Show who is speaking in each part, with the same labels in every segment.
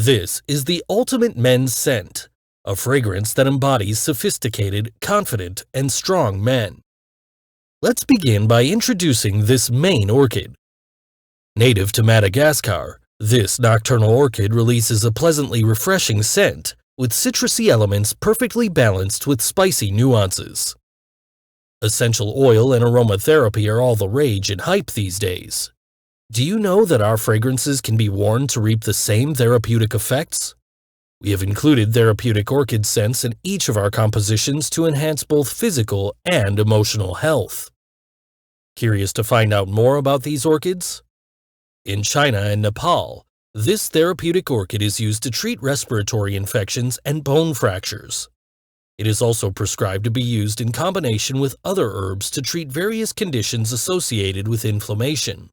Speaker 1: This is the ultimate men's scent, a fragrance that embodies sophisticated, confident, and strong men. Let's begin by introducing this main orchid. Native to Madagascar, this nocturnal orchid releases a pleasantly refreshing scent with citrusy elements perfectly balanced with spicy nuances. Essential oil and aromatherapy are all the rage and hype these days. Do you know that our fragrances can be worn to reap the same therapeutic effects? We have included therapeutic orchid scents in each of our compositions to enhance both physical and emotional health. Curious to find out more about these orchids? In China and Nepal, this therapeutic orchid is used to treat respiratory infections and bone fractures. It is also prescribed to be used in combination with other herbs to treat various conditions associated with inflammation.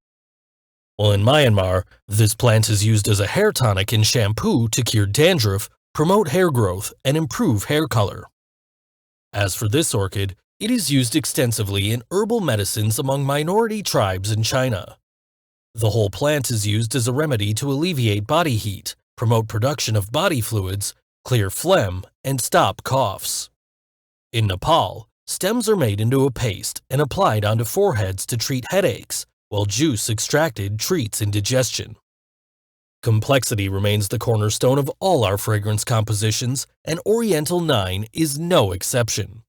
Speaker 1: While in Myanmar, this plant is used as a hair tonic and shampoo to cure dandruff, promote hair growth, and improve hair color. As for this orchid, it is used extensively in herbal medicines among minority tribes in China. The whole plant is used as a remedy to alleviate body heat, promote production of body fluids, clear phlegm, and stop coughs. In Nepal, stems are made into a paste and applied onto foreheads to treat headaches, while juice extracted treats indigestion. Complexity remains the cornerstone of all our fragrance compositions, and Oriental 9 is no exception.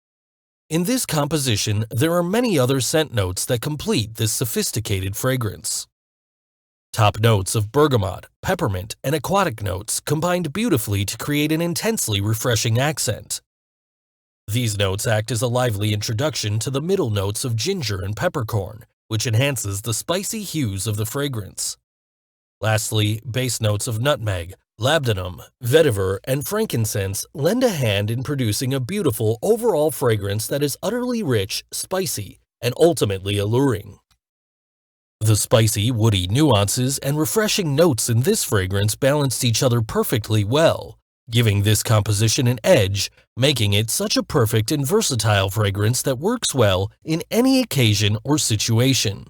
Speaker 1: In this composition, there are many other scent notes that complete this sophisticated fragrance. Top notes of bergamot, peppermint, and aquatic notes combined beautifully to create an intensely refreshing accent. These notes act as a lively introduction to the middle notes of ginger and peppercorn, which enhances the spicy hues of the fragrance. Lastly, base notes of nutmeg, labdanum, vetiver, and frankincense lend a hand in producing a beautiful overall fragrance that is utterly rich, spicy, and ultimately alluring. The spicy, woody nuances and refreshing notes in this fragrance balanced each other perfectly well, giving this composition an edge, making it such a perfect and versatile fragrance that works well in any occasion or situation.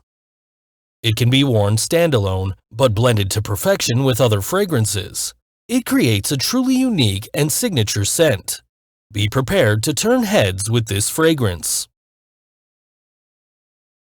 Speaker 1: It can be worn standalone, but blended to perfection with other fragrances. It creates a truly unique and signature scent. Be prepared to turn heads with this fragrance.